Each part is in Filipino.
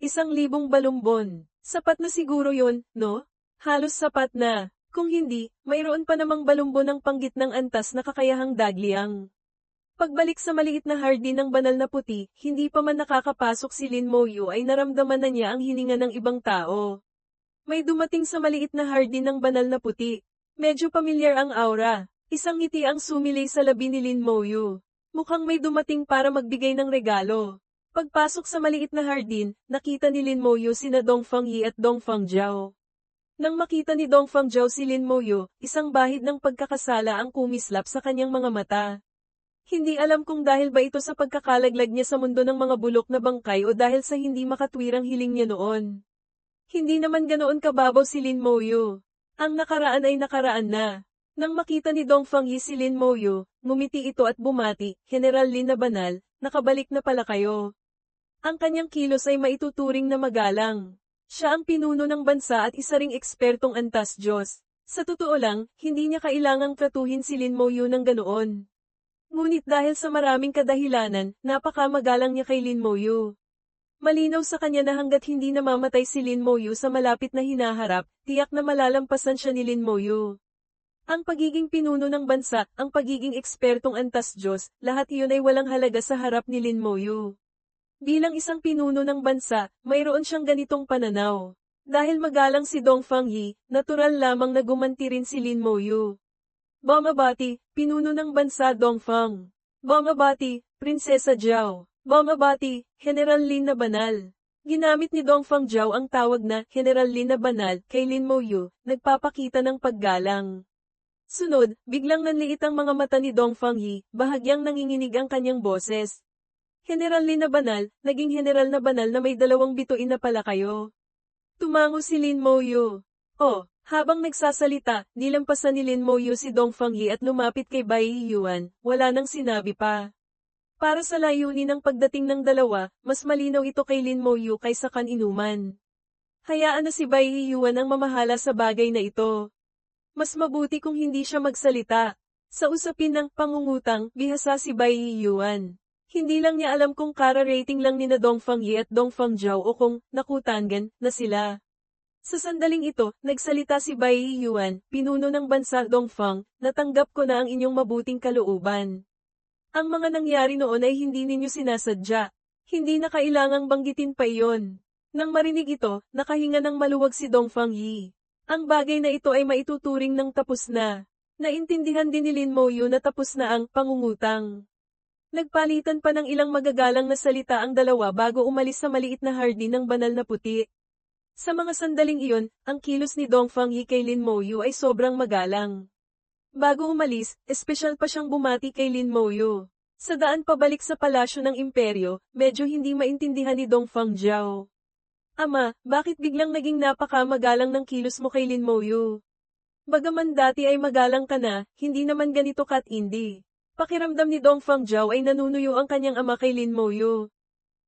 1,000 balumbon. Sapat na siguro yun, no? Halos sapat na. Kung hindi, mayroon pa namang balumbon ng panggitnang antas na kakayahang dagliang. Pagbalik sa maliit na hardin ng banal na puti, hindi pa man nakakapasok si Lin Moyu ay naramdaman na niya ang hininga ng ibang tao. May dumating sa maliit na hardin ng banal na puti. Medyo pamilyar ang aura. Isang ngiti ang sumilay sa labi ni Lin Moyu. Mukhang may dumating para magbigay ng regalo. Pagpasok sa maliit na hardin, nakita ni Lin Moyu sina Dong Fangyi at Dong Fangjiao. Nang makita ni Dong Fangjiao si Lin Moyu, isang bahid ng pagkakasala ang kumislap sa kanyang mga mata. Hindi alam kung dahil ba ito sa pagkakalaglag niya sa mundo ng mga bulok na bangkay o dahil sa hindi makatwirang hiling niya noon. Hindi naman ganoon kababaw si Lin Moyu. Ang nakaraan ay nakaraan na. Nang makita ni Dong Fangyi si Lin Moyu, ngumiti ito at bumati, General Lin na banal, nakabalik na pala kayo. Ang kanyang kilos ay maituturing na magalang. Siya ang pinuno ng bansa at isa ring ekspertong antas Diyos. Sa totoo lang, hindi niya kailangang tratuhin si Lin Moyu ng ganoon. Ngunit dahil sa maraming kadahilanan, napakamagalang niya kay Lin Moyu. Malinaw sa kanya na hanggat hindi namamatay si Lin Moyu sa malapit na hinaharap, tiyak na malalampasan siya ni Lin Moyu. Ang pagiging pinuno ng bansa, ang pagiging ekspertong antas Diyos, lahat iyon ay walang halaga sa harap ni Lin Moyu. Bilang isang pinuno ng bansa, mayroon siyang ganitong pananaw. Dahil magalang si Dong Fangyi, natural lamang na gumanti rin si Lin Moyu. Bongabati, pinuno ng bansa Dong Fang. Bongabati, Prinsesa Jiao. Bongabati, General Lin na banal. Ginamit ni Dong Fangjiao ang tawag na General Lin na banal kay Lin Moyu, nagpapakita ng paggalang. Sunod, biglang nanliit ang mga mata ni Dong Fangyi, bahagyang nanginginig ang kanyang boses. General Lin na banal, naging general na banal na may 2 bituin na pala kayo. Tumango si Lin Moyu. Oh, habang nagsasalita, nilampasan ni Lin Moyu si Dong Fangyi at lumapit kay Bai Yuan, wala nang sinabi pa. Para sa layunin ng pagdating ng dalawa, mas malinaw ito kay Lin Moyu kaysa kaninuman. Hayaan na si Bai Yuan ang mamahala sa bagay na ito. Mas mabuti kung hindi siya magsalita. Sa usapin ng pangungutang, bihasa si Bai Yuan. Hindi lang niya alam kung kara-rating lang ni na Dong Fangyi at Dong Fangjiao o kung nakutangan na sila. Sa sandaling ito, nagsalita si Bai Yuan, pinuno ng bansa Dong Fang, natanggap ko na ang inyong mabuting kalooban. Ang mga nangyari noon ay hindi ninyo sinasadya. Hindi na kailangang banggitin pa iyon. Nang marinig ito, nakahinga ng maluwag si Dong Fangyi. Ang bagay na ito ay maituturing ng tapos na. Naintindihan din ni Lin Moyu na tapos na ang pangungutang. Nagpalitan pa ng ilang magagalang na salita ang dalawa bago umalis sa maliit na hardin ng banal na puti. Sa mga sandaling iyon, ang kilos ni Dong Fangyi kay Lin Moyu ay sobrang magalang. Bago umalis, espesyal pa siyang bumati kay Lin Moyu. Sa daan pabalik sa palasyo ng imperyo, medyo hindi maintindihan ni Dong Fangjiao. Ama, bakit biglang naging napakamagalang ng kilos mo kay Lin Moyu? Bagaman dati ay magalang ka na, hindi naman ganito katindi. Pakiramdam ni Dong Fangjiao ay nanunuyo ang kanyang ama kay Lin Moyu.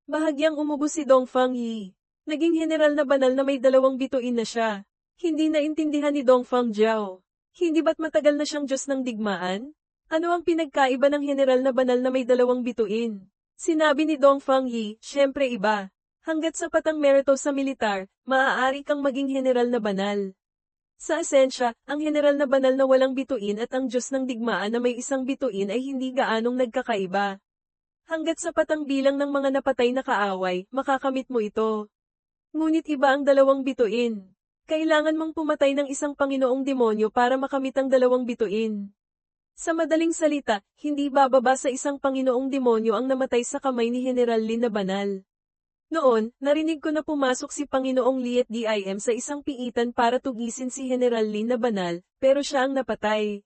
Bahagyang umubo si Dong Fangyi. Naging general na banal na may 2 bituin na siya. Hindi naintindihan ni Dong Fangjiao. Hindi ba't matagal na siyang Diyos ng digmaan? Ano ang pinagkaiba ng general na banal na may 2 bituin? Sinabi ni Dong Fangyi, syempre iba. Hanggat sapat ang merito sa militar, maaari kang maging general na banal. Sa esensya, ang general na banal na walang bituin at ang Diyos ng digmaan na may 1 bituin ay hindi gaanong nagkakaiba. Hanggat sapat ang bilang ng mga napatay na kaaway, makakamit mo ito. Ngunit iba ang 2 bituin. Kailangan mong pumatay ng isang Panginoong demonyo para makamit ang 2 bituin. Sa madaling salita, hindi bababa sa isang Panginoong demonyo ang namatay sa kamay ni General Lin na banal. Noon, narinig ko na pumasok si Panginoong Liet Dim sa isang piitan para tugisin si General Lin na banal, pero siya ang napatay.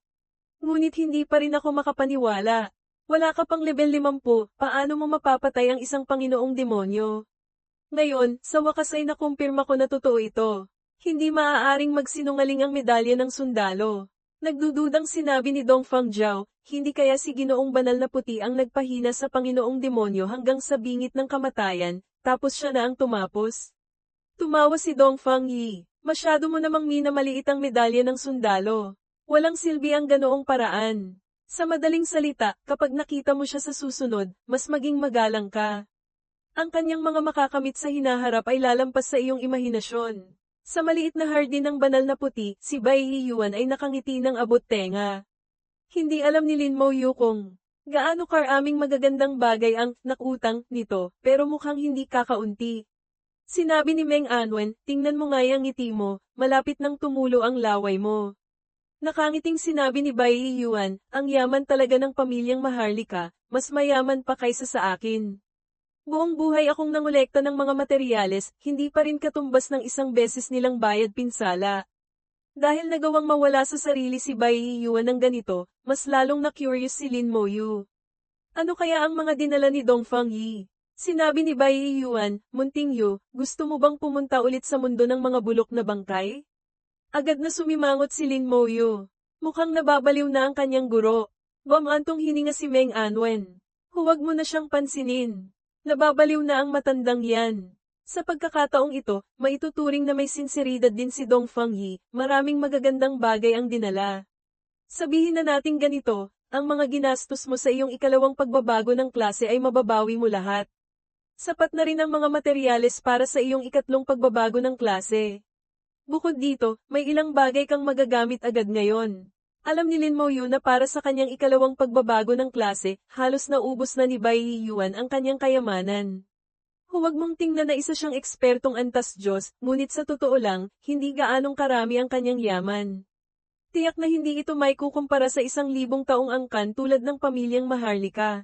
Ngunit hindi pa rin ako makapaniwala. Wala ka pang level 50, paano mo mapapatay ang isang Panginoong demonyo? Ngayon, sa wakas ay nakumpirma ko na totoo ito. Hindi maaaring magsinungaling ang medalya ng sundalo. Nagdududang sinabi ni Dong Fangjiao, hindi kaya si Ginoong Banal na Puti ang nagpahina sa Panginoong demonyo hanggang sa bingit ng kamatayan, tapos siya na ang tumapos. Tumawa si Dong Fangyi, masyado mo namang minamaliit ang medalya ng sundalo. Walang silbi ang ganoong paraan. Sa madaling salita, kapag nakita mo siya sa susunod, mas maging magalang ka. Ang kanyang mga makakamit sa hinaharap ay lalampas sa iyong imahinasyon. Sa maliit na hardin ng banal na puti, si Bai Yuan ay nakangiti ng abot tenga. Hindi alam ni Lin Mo Yu kung gaano karaming magagandang bagay ang nakutang nito, pero mukhang hindi kakaunti. Sinabi ni Meng Anwen, tingnan mo nga yung ngiti mo, malapit nang tumulo ang laway mo. Nakangiting sinabi ni Bai Yuan, ang yaman talaga ng pamilyang Maharlika, mas mayaman pa kaysa sa akin. Buong buhay akong nangolekta ng mga materyales, hindi pa rin katumbas ng isang beses nilang bayad pinsala. Dahil nagawang mawala sa sarili si Bai Yuan ng ganito, mas lalong na-curious si Lin Mo Yu. Ano kaya ang mga dinala ni Dongfang Yi? Sinabi ni Bai Yuan, Munting Yu, gusto mo bang pumunta ulit sa mundo ng mga bulok na bangkay? Agad na sumimangot si Lin Mo Yu. Mukhang nababaliw na ang kanyang guro. Bamantong hininga si Meng Anwen. Huwag mo na siyang pansinin. Nababaliw na ang matandang yan. Sa pagkakataong ito, maituturing na may sinseridad din si Dongfang Yi, maraming magagandang bagay ang dinala. Sabihin na nating ganito, ang mga ginastos mo sa iyong ikalawang pagbabago ng klase ay mababawi mo lahat. Sapat na rin ang mga materyales para sa iyong ikatlong pagbabago ng klase. Bukod dito, may ilang bagay kang magagamit agad ngayon. Alam ni Lin Mo Yu na para sa kanyang ikalawang pagbabago ng klase, halos naubos na ni Bai Yuan ang kanyang kayamanan. Huwag mong tingnan na isa siyang ekspertong antas Diyos, ngunit sa totoo lang, hindi gaanong karami ang kanyang yaman. Tiyak na hindi ito may kukumpara sa 1,000 taong angkan tulad ng pamilyang Maharlika.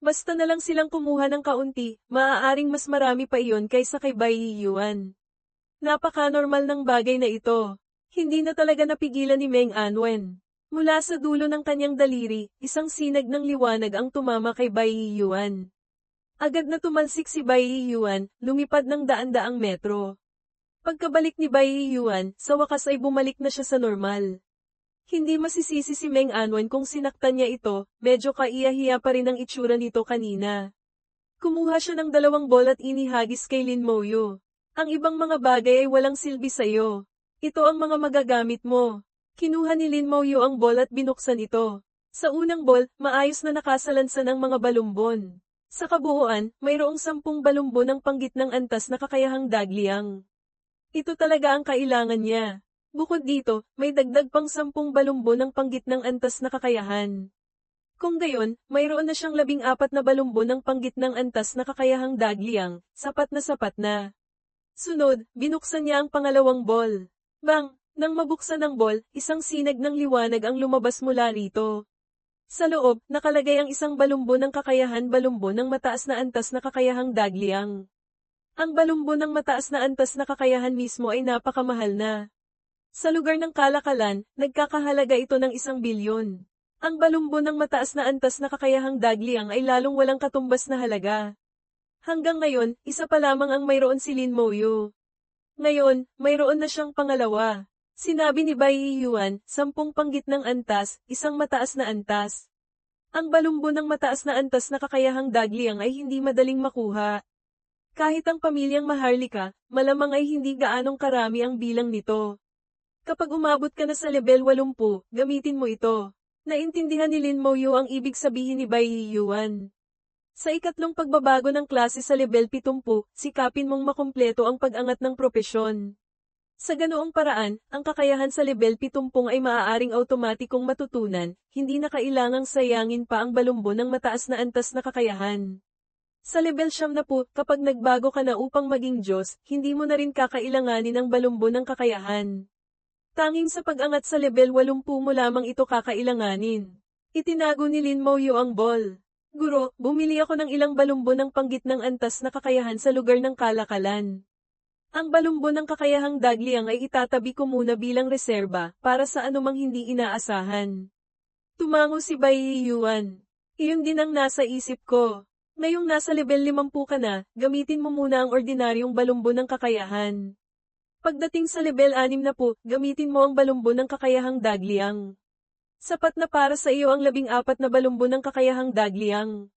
Basta na lang silang kumuha ng kaunti, maaaring mas marami pa iyon kaysa kay Bai Yuan. Napaka-normal ng bagay na ito. Hindi na talaga napigilan ni Meng Anwen. Mula sa dulo ng kanyang daliri, isang sinag ng liwanag ang tumama kay Bai Yuan. Agad na tumalsik si Bai Yuan, lumipad ng daan-daang metro. Pagkabalik ni Bai Yuan, sa wakas ay bumalik na siya sa normal. Hindi masisisi si Meng Anwen kung sinaktan niya ito, medyo kaiyahiya pa rin ang itsura nito kanina. Kumuha siya ng 2 ball at inihagis kay Lin Mo Yu. Ang ibang mga bagay ay walang silbi sa'yo. Ito ang mga magagamit mo. Kinuha ni Lin Mo Yu ang ball at binuksan ito. Sa unang ball, maayos na nakasalansan ang mga balumbon. Sa kabuuan, mayroong 10 balumbon ng panggitnang antas na kakayahang dagliang. Ito talaga ang kailangan niya. Bukod dito, may dagdag pang 10 balumbon ng panggitnang antas na kakayahan. Kung gayon, mayroon na siyang 14 na balumbon ng panggitnang antas na kakayahang dagliang, sapat na sapat na. Sunod, binuksan niya ang pangalawang ball. Bang! Nang mabuksan ang ball, isang sinag ng liwanag ang lumabas mula rito. Sa loob, nakalagay ang isang balumbo ng kakayahan balumbo ng mataas na antas na kakayahang dagliang. Ang balumbo ng mataas na antas na kakayahan mismo ay napakamahal na. Sa lugar ng kalakalan, nagkakahalaga ito ng 1 bilyon. Ang balumbo ng mataas na antas na kakayahang dagliang ay lalong walang katumbas na halaga. Hanggang ngayon, isa pa lamang ang mayroon si Lin Mo Yu. Ngayon, mayroon na siyang pangalawa. Sinabi ni Bai Yuan, 10 panggitnang antas, 1 mataas na antas. Ang balumbo ng mataas na antas na kakayahang dagliang ay hindi madaling makuha. Kahit ang pamilyang Maharlika, malamang ay hindi gaanong karami ang bilang nito. Kapag umabot ka na sa level 80, gamitin mo ito. Naintindihan ni Lin Mo Yu ang ibig sabihin ni Bai Yuan. Sa ikatlong pagbabago ng klase sa level 70, sikapin mong makumpleto ang pag-angat ng propesyon. Sa ganoong paraan, ang kakayahan sa level 70 ay maaaring automatikong matutunan, hindi na kailangang sayangin pa ang balumbo ng mataas na antas na kakayahan. Sa level 70, kapag nagbago ka na upang maging Diyos, hindi mo na rin kakailanganin ang balumbo ng kakayahan. Tanging sa pag-angat sa level 80 mo lamang ito kakailanganin. Itinago ni Lin Mo Yu ang ball. Guro, bumili ako ng ilang balumbo ng panggitnang antas na kakayahan sa lugar ng kalakalan. Ang balumbo ng kakayahang dagliang ay itatabi ko muna bilang reserba, para sa anumang hindi inaasahan. Tumango si Bai Yuan. Iyon din ang nasa isip ko. Ngayong nasa level 50 ka na, gamitin mo muna ang ordinaryong balumbo ng kakayahan. Pagdating sa level 60, gamitin mo ang balumbo ng kakayahang dagliang. Sapat na para sa iyo ang 14 na balumbo ng kakayahang dagliang.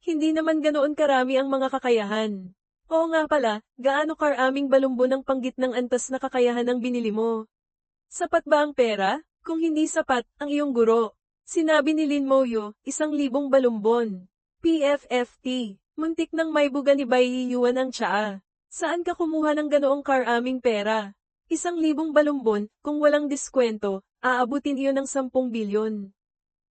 Hindi naman ganoon karami ang mga kakayahan. Oo nga pala, gaano karaming balumbo ng panggitnang antas na kakayahan ang binili mo? Sapat ba ang pera? Kung hindi sapat, ang iyong guro. Sinabi ni Lin Mo Yu, 1,000 balumbon. PFFT. Muntik nang may buga ni Bai Yuan ang tsaa. Saan ka kumuha ng ganoong karaming pera? 1,000 balumbon, kung walang diskwento, aabutin iyon ng 10 bilyon.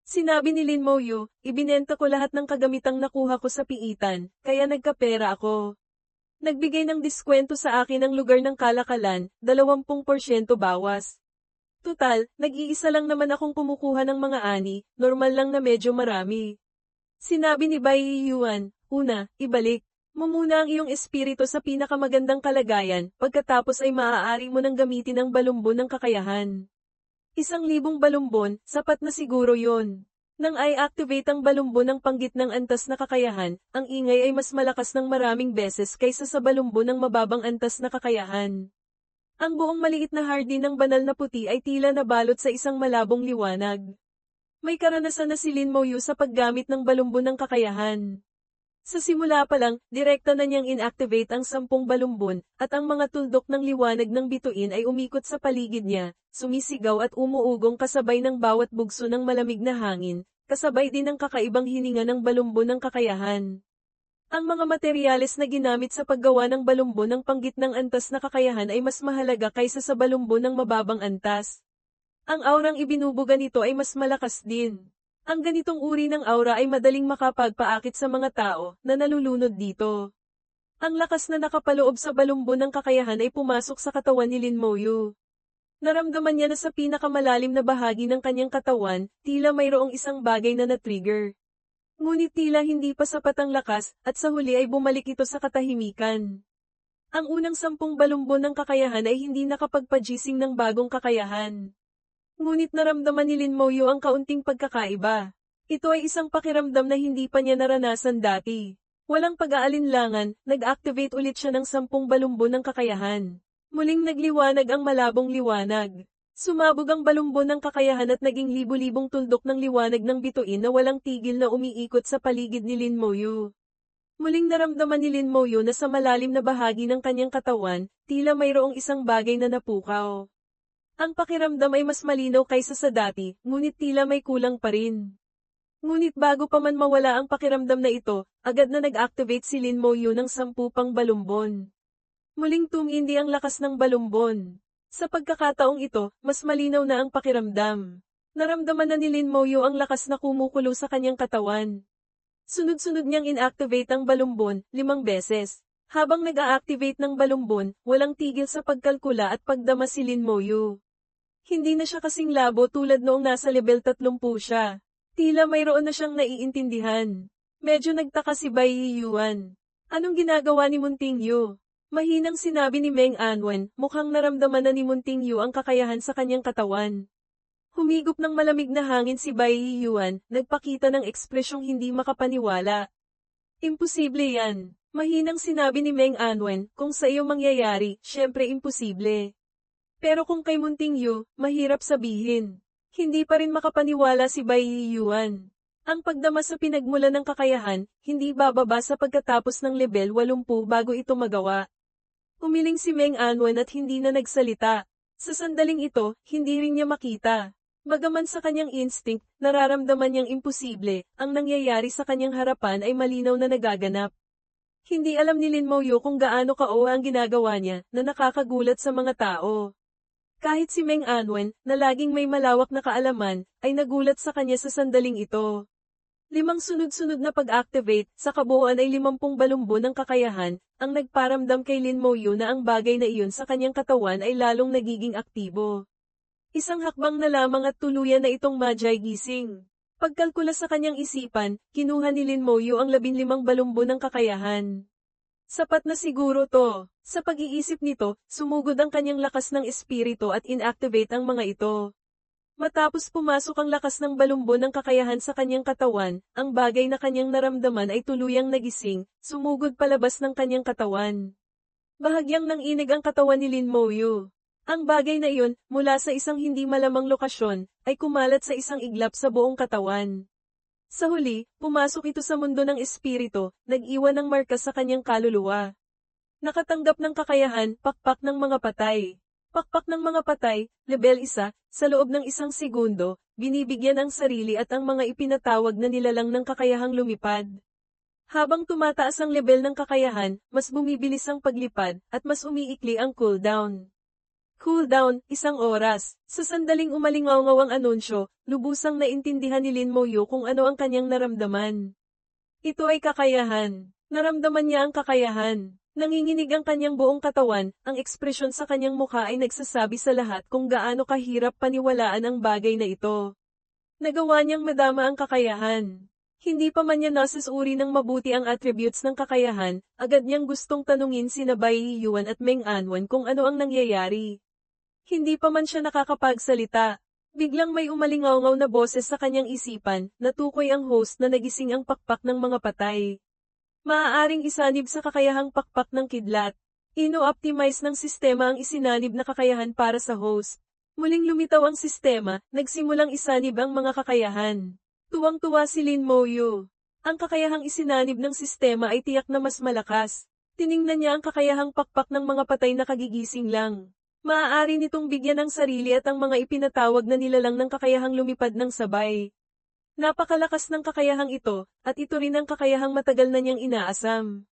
Sinabi ni Lin Moyu, ibinenta ko lahat ng kagamitang nakuha ko sa piitan, kaya nagkapera ako. Nagbigay ng diskwento sa akin ang lugar ng kalakalan, 20% bawas. Tutal, nag-iisa lang naman akong kumukuha ng mga ani, normal lang na medyo marami. Sinabi ni Bai Yuan, una, ibalik mo muna ang iyong espiritu sa pinakamagandang kalagayan, pagkatapos ay maaari mo nang gamitin ang balumbon ng kakayahan. 1,000 balumbon, sapat na siguro yon. Nang i-activate ang balumbon ng panggitnang antas na kakayahan, ang ingay ay mas malakas ng maraming beses kaysa sa balumbon ng mababang antas na kakayahan. Ang buong maliit na hardin ng banal na puti ay tila nabalot sa isang malabong liwanag. May karanasan na si Lin Moyu sa paggamit ng balumbon ng kakayahan. Sa simula pa lang, direkta na niyang inactivate ang 10 balumbon, at ang mga tuldok ng liwanag ng bituin ay umikot sa paligid niya, sumisigaw at umuugong kasabay ng bawat bugso ng malamig na hangin, kasabay din ng kakaibang hininga ng balumbon ng kakayahan. Ang mga materyales na ginamit sa paggawa ng balumbon ng panggitnang antas na kakayahan ay mas mahalaga kaysa sa balumbon ng mababang antas. Ang aurang ibinubuga nito ay mas malakas din. Ang ganitong uri ng aura ay madaling makapagpaakit sa mga tao na nalulunod dito. Ang lakas na nakapaloob sa balumbon ng kakayahan ay pumasok sa katawan ni Lin Moyu. Naramdaman niya na sa pinakamalalim na bahagi ng kanyang katawan, tila mayroong isang bagay na na-trigger. Ngunit tila hindi pa sapat ang lakas, at sa huli ay bumalik ito sa katahimikan. Ang unang 10 balumbon ng kakayahan ay hindi nakapagpagising ng bagong kakayahan. Ngunit naramdaman ni Lin Moyu ang kaunting pagkakaiba. Ito ay isang pakiramdam na hindi pa niya naranasan dati. Walang pag-aalinlangan, nag-activate ulit siya ng 10 balumbon ng kakayahan. Muling nagliwanag ang malabong liwanag. Sumabog ang balumbon ng kakayahan at naging libu-libong tuldok ng liwanag ng bituin na walang tigil na umiikot sa paligid ni Lin Moyu. Muling naramdaman ni Lin Moyu na sa malalim na bahagi ng kanyang katawan, tila mayroong isang bagay na napukaw. Ang pakiramdam ay mas malinaw kaysa sa dati, ngunit tila may kulang pa rin. Ngunit bago pa man mawala ang pakiramdam na ito, agad na nag-activate si Lin Moyu ng 10 pang balumbon. Muling tumindi ang lakas ng balumbon. Sa pagkakataong ito, mas malinaw na ang pakiramdam. Naramdaman na ni Lin Moyu ang lakas na kumukulo sa kanyang katawan. Sunod-sunod niyang inactivate ang balumbon, 5 beses. Habang nag-a-activate ng balumbon, walang tigil sa pagkalkula at pagdama si Lin Moyu. Hindi na siya kasing labo tulad noong nasa level 30 siya. Tila mayroon na siyang naiintindihan. Medyo nagtaka si Bai Yuan. Anong ginagawa ni Munting Yu? Mahinang sinabi ni Meng Anwen, mukhang naramdaman na ni Munting Yu ang kakayahan sa kanyang katawan. Humigop ng malamig na hangin si Bai Yuan, nagpakita ng ekspresyong hindi makapaniwala. Imposible yan. Mahinang sinabi ni Meng Anwen, kung sa iyo mangyayari, syempre imposible. Pero kung kay Munting Yu, mahirap sabihin. Hindi pa rin makapaniwala si Bai Yuan. Ang pagdama sa pinagmulan ng kakayahan, hindi bababa sa pagkatapos ng level 80 bago ito magawa. Umiling si Meng Anwen at hindi na nagsalita. Sa sandaling ito, hindi rin niya makita. Bagaman sa kanyang instinct, nararamdaman niyang imposible, ang nangyayari sa kanyang harapan ay malinaw na nagaganap. Hindi alam ni Lin Moyu kung gaano ka-o ang ginagawa niya, na nakakagulat sa mga tao. Kahit si Meng Anwen, na laging may malawak na kaalaman, ay nagulat sa kanya sa sandaling ito. 5 sunod-sunod na pag-activate, sa kabuuan ay 50 balumbon ng kakayahan, ang nagparamdam kay Lin Moyu na ang bagay na iyon sa kanyang katawan ay lalong nagiging aktibo. Isang hakbang na lamang at tuluyan na itong Majay gising. Pagkalkula sa kanyang isipan, kinuha ni Lin Moyu ang 15 balumbon ng kakayahan. Sapat na siguro to. Sa pag-iisip nito, sumugod ang kanyang lakas ng espiritu at inactivate ang mga ito. Matapos pumasok ang lakas ng balumbon ng kakayahan sa kanyang katawan, ang bagay na kanyang naramdaman ay tuluyang nagising, sumugod palabas ng kanyang katawan. Bahagyang nanginig ang katawan ni Lin Moyu. Ang bagay na iyon, mula sa isang hindi malamang lokasyon, ay kumalat sa isang iglap sa buong katawan. Sa huli, pumasok ito sa mundo ng espiritu, nag-iwan ng marka sa kanyang kaluluwa. Nakatanggap ng kakayahan, pakpak ng mga patay. Pakpak ng mga patay, level 1, sa loob ng 1 segundo, binibigyan ang sarili at ang mga ipinatawag na nilalang ng kakayahang lumipad. Habang tumataas ang level ng kakayahan, mas bumibilis ang paglipad, at mas umiikli ang cooldown. Cooldown, 1 oras. Sa sandaling umalingaw ang anunsyo, lubusang naintindihan ni Lin Moyu kung ano ang kanyang naramdaman. Ito ay kakayahan. Naramdaman niya ang kakayahan. Nanginginig ang kanyang buong katawan, ang ekspresyon sa kanyang mukha ay nagsasabi sa lahat kung gaano kahirap paniwalaan ang bagay na ito. Nagawa niyang madama ang kakayahan. Hindi pa man niya nasusuri ng mabuti ang attributes ng kakayahan, agad niyang gustong tanungin sina Bai Yuan at Meng Anwen kung ano ang nangyayari. Hindi pa man siya nakakapagsalita. Biglang may umalingaw na boses sa kanyang isipan, natukoy ang host na nagising ang pakpak ng mga patay. Maaaring isanib sa kakayahang pakpak ng kidlat. Ino-optimize ng sistema ang isinanib na kakayahan para sa host. Muling lumitaw ang sistema, nagsimulang isanib ang mga kakayahan. Tuwang-tuwa si Lin Moyu. Ang kakayahang isinanib ng sistema ay tiyak na mas malakas. Tiningnan niya ang kakayahang pakpak ng mga patay na kagigising lang. Maaari nitong bigyan ng sarili at ang mga ipinatawag na nilalang ng kakayahang lumipad ng sabay. Napakalakas ng kakayahang ito, at ito rin ang kakayahang matagal na niyang inaasam.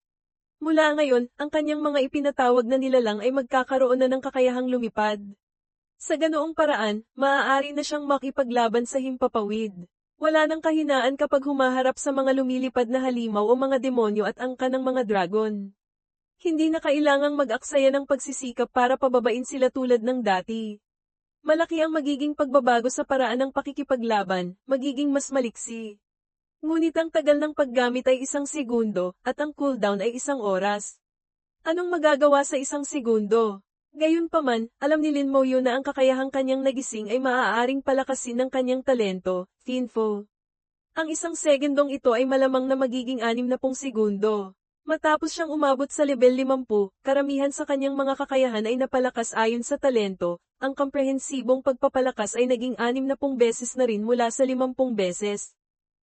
Mula ngayon, ang kanyang mga ipinatawag na nilalang ay magkakaroon na ng kakayahang lumipad. Sa ganoong paraan, maaari na siyang makipaglaban sa himpapawid. Wala nang kahinaan kapag humaharap sa mga lumilipad na halimaw o mga demonyo at angka ng mga dragon. Hindi na kailangang mag-aksaya ng pagsisikap para pababain sila tulad ng dati. Malaki ang magiging pagbabago sa paraan ng pakikipaglaban, magiging mas maliksi. Ngunit ang tagal ng paggamit ay 1 segundo, at ang cooldown ay 1 oras. Anong magagawa sa 1 segundo? Gayunpaman, alam ni Lin Moyu na ang kakayahang kanyang nagising ay maaaring palakasin ng kanyang talento, Finfo. Ang 1 segundong ito ay malamang na magiging 60 segundo. Matapos siyang umabot sa level 50, karamihan sa kanyang mga kakayahan ay napalakas ayon sa talento, ang komprehensibong pagpapalakas ay naging 60 beses na rin mula sa 50 beses.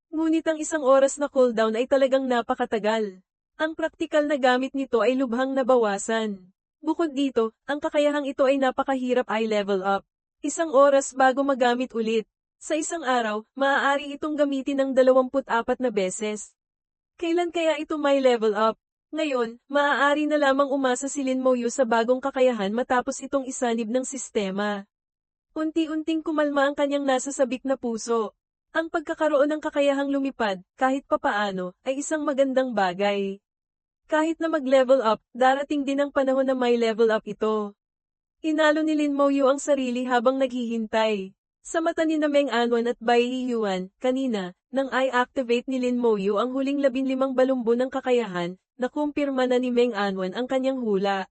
Ngunit ang 1 oras na cooldown ay talagang napakatagal. Ang praktikal na gamit nito ay lubhang nabawasan. Bukod dito, ang kakayahang ito ay napakahirap i-level up. 1 oras bago magamit ulit. Sa isang araw, maaari itong gamitin ng 24 na beses. Kailan kaya ito may level up? Ngayon, maaari na lamang umasa si Lin Moyu sa bagong kakayahan matapos itong isanib ng sistema. Unti-unting kumalma ang kanyang nasasabik na puso. Ang pagkakaroon ng kakayahang lumipad, kahit papaano, ay isang magandang bagay. Kahit na mag-level up, darating din ang panahon na may level up ito. Inalo ni Lin Moyu ang sarili habang naghihintay. Sa mata ni Meng Anwen at Bai Yuan, kanina, nang i-activate ni Lin Moyu ang huling 15 balumbo ng kakayahan, nakumpirma na ni Meng Anwen ang kanyang hula.